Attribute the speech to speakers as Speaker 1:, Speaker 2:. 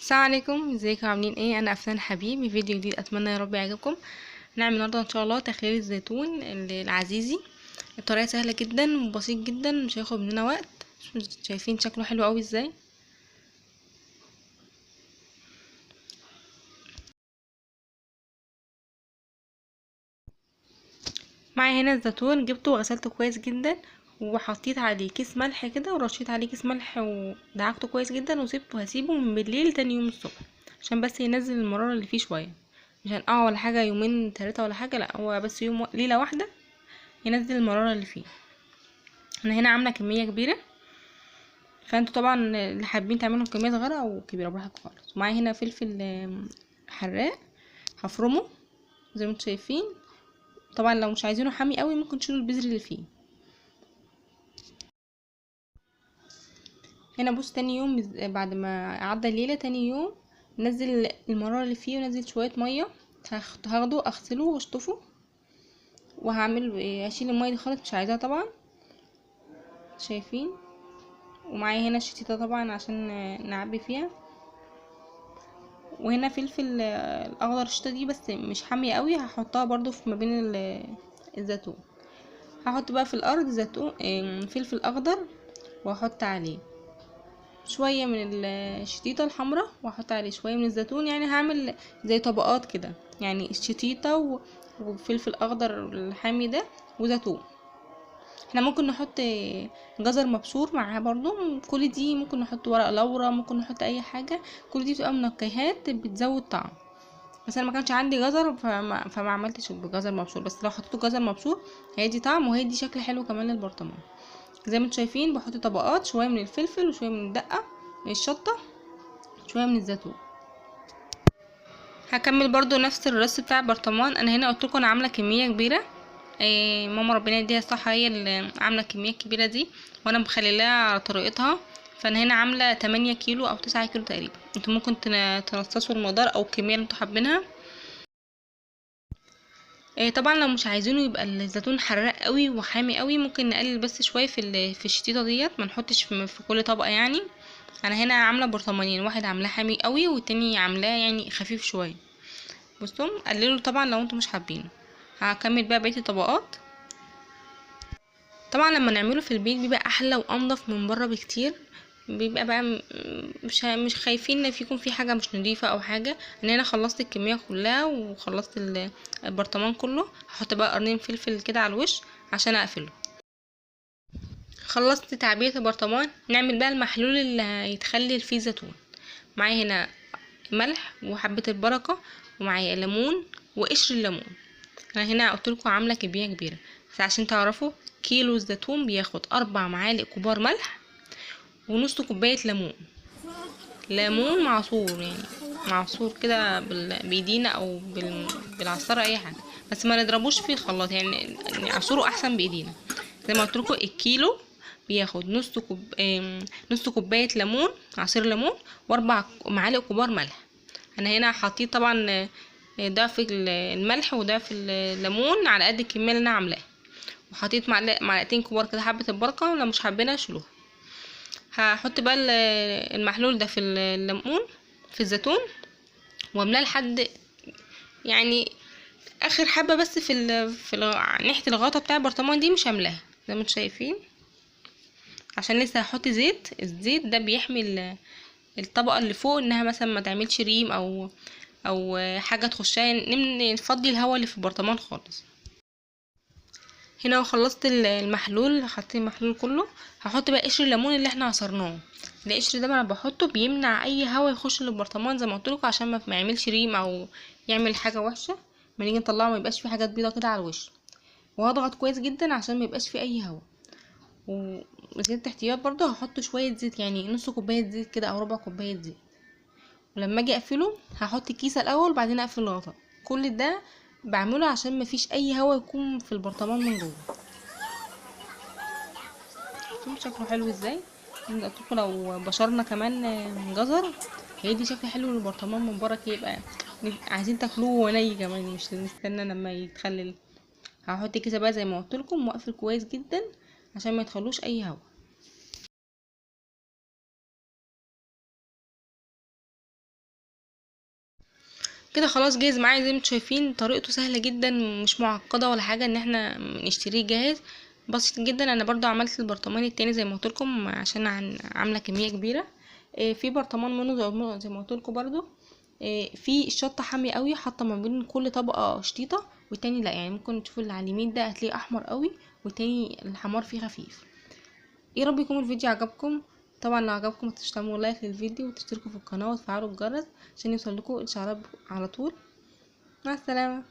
Speaker 1: السلام عليكم، ازيكم عاملين ايه؟ انا افنان حبيب. فيديو جديد اتمنى يا رب يعجبكم. هنعمل النهارده ان شاء الله تخليل الزيتون العزيزي. الطريقه سهله جدا وبسيط جدا، مش هياخد مننا وقت. شايفين شكله حلو قوي ازاي؟ معايا هنا الزيتون، جبته وغسلته كويس جدا وحطيت عليه كيس ملح كده ورشيت عليه كيس ملح ودعكته كويس جدا وسيبته. هسيبه من بالليل تاني يوم الصبح عشان بس ينزل المرارة اللي فيه شويه، مش هنقعه ولا حاجه يومين 3 ولا حاجه، لا هو بس يوم ليله واحده ينزل المرارة اللي فيه. انا هنا عامله كميه كبيره، فانتوا طبعا اللي حابين تعملوا كميه صغيره او كبيره براحتكم خالص. ومعايا هنا فلفل حراق هفرمه زي ما انتوا شايفين. طبعا لو مش عايزينه حامي قوي ممكن تشيلوا البذر اللي فيه. هنا بص، تاني يوم بعد ما عدى الليله، تاني يوم نزل المراره اللي فيه ونزل شويه ميه. هاخده اغسله واشطفه وهعمل اشيل الميه دي خالص، مش عايزاها طبعا. شايفين؟ ومعايا هنا الشتيته طبعا عشان نعبي فيها. وهنا فلفل الاخضر الشتا دي بس مش حامية قوي، هحطها برضو في ما بين الزيتون. هحط بقى في الارض زيتون فلفل اخضر، واحط عليه شوية من الشتيتة الحمراء، واحط عليه شوية من الزيتون. يعني هعمل زي طبقات كده، يعني الشتيتة وفلفل اخضر الحامي ده وزيتون. احنا ممكن نحط جزر مبشور معاها برضو، كل دي ممكن نحط ورق لورا، ممكن نحط اي حاجة. كل دي بتبقى منكهات بتزود طعم. بس انا ما كانش عندي جزر فما عملتش بجزر مبشور، بس لو حطيته جزر مبشور هيدي طعم وهيدي شكل حلو كمان للبرطمان. زي ما انتم شايفين بحط طبقات، شويه من الفلفل وشويه من الدقه من الشطه، شويه من الزيتون. هكمل برضو نفس الرص بتاع البرطمان. انا هنا قلت لكم انا عامله كميه كبيره. ماما ربنا يديها الصحه هي اللي عامله الكميه الكبيره دي، وانا مخليلاها على طريقتها. فانا هنا عامله 8 كيلو او 9 كيلو تقريبا. انتوا ممكن تنصصوا المقدار او الكميه اللي انتوا حابينها. طبعا لو مش عايزينه يبقى الزيتون حراق قوي وحامي قوي، ممكن نقلل بس شويه في الشطيطه ديت، ما نحطش في كل طبقه يعني. انا هنا عامله برطمانين، واحد عاملاه حامي قوي والتاني عاملاه يعني خفيف شويه. بصوا قللوا طبعا لو انتم مش حابينه. هكمل بقى بقيه الطبقات. طبعا لما نعمله في البيت بيبقى احلى وانضف من بره بكتير. بيبقى بقى مش خايفين ان يكون في حاجه مش نظيفه او حاجه. انا هنا خلصت الكميه كلها وخلصت البرطمان كله. هحط بقى قرنين فلفل كده على الوش عشان اقفله. خلصت تعبئه البرطمان. نعمل بقى المحلول اللي هيتخلل فيه زيتون. معايا هنا ملح وحبه البركه، ومعايا ليمون وقشر الليمون. انا هنا قلت لكم عامله كميه كبيره، بس عشان تعرفوا كيلو الزيتون بياخد 4 معالق كبار ملح ونص كوبايه ليمون. ليمون معصور، يعني معصور كده بايدينا او بالعصاره اي حاجه، بس ما نضربوش في الخلاط، يعني نعصره احسن بايدينا. زي ما قلت لكم الكيلو بياخد نص كوبايه ليمون، عصير ليمون، واربع معالق كبار ملح. انا هنا حطيت طبعا ضعف الملح وضعف الليمون على قد الكميه اللي انا عاملاها. وحطيت معلقتين كبار كده حبه البركه، لو مش حابينها شيلوها. هحط بقى المحلول ده في الليمون في الزيتون، واملاه لحد يعني اخر حبه، بس ناحيه الغطا بتاع البرطمان دي مش هملاها زي ما انتم شايفين، عشان لسه هحط زيت. الزيت ده بيحمي الطبقه اللي فوق انها مثلا ما تعملش ريم او حاجه تخشها، نفضي الهواء اللي في البرطمان خالص. هنا خلصت المحلول، حطيت المحلول كله. هحط بقى قشر الليمون اللي احنا عصرناه. القشر ده انا بحطه بيمنع اي هوا يخش للبرطمان زي ما قلت لكم، عشان ما يعملش ريم او يعمل حاجه وحشه. ما نيجي نطلعه ما يبقاش فيه حاجات بيضه كده على الوش. وهضغط كويس جدا عشان ما يبقاش فيه اي هوا. وزيت احتياط برضو هحط شويه زيت، يعني نص كوبايه زيت كده او ربع كوبايه زيت. ولما اجي اقفله هحط كيسه الاول وبعدين اقفل الغطا. كل ده بعمله عشان ما فيش اي هوا يكون في البرطمان من جوه. شكله حلو ازاي؟ قلتلكوا لو بشرنا كمان جزر هيدي شكل حلو للبرطمان من بره، يبقى عايزين تاكلوه ني كمان، مش نستنى لما يتخلل. هحط كده بقى زي ما قلتلكم واقفل كويس جدا عشان ما يدخلوش اي هوا. كده خلاص جاهز معايا. زي ما انتم شايفين طريقته سهله جدا، مش معقده ولا حاجه ان احنا نشتريه جاهز، بسيط جدا. انا برضو عملت البرطمان التاني زي ما قلت لكم عشان عامله كميه كبيره. في برطمان منه زي ما قلت لكم برضو. في الشطه حامي قوي، حاطه ما بين كل طبقه شطيطه والتاني لا، يعني ممكن تشوفوا اللي على اليمين ده هتلاقيه احمر قوي والتاني الحمار فيه خفيف. يا رب يكون الفيديو عجبكم. طبعا لو عجبكم متنسوش تعملوا لايك للفيديو وتشتركوا في القناه وتفعلوا الجرس عشان يوصل لكم اشعارات على طول. مع السلامه.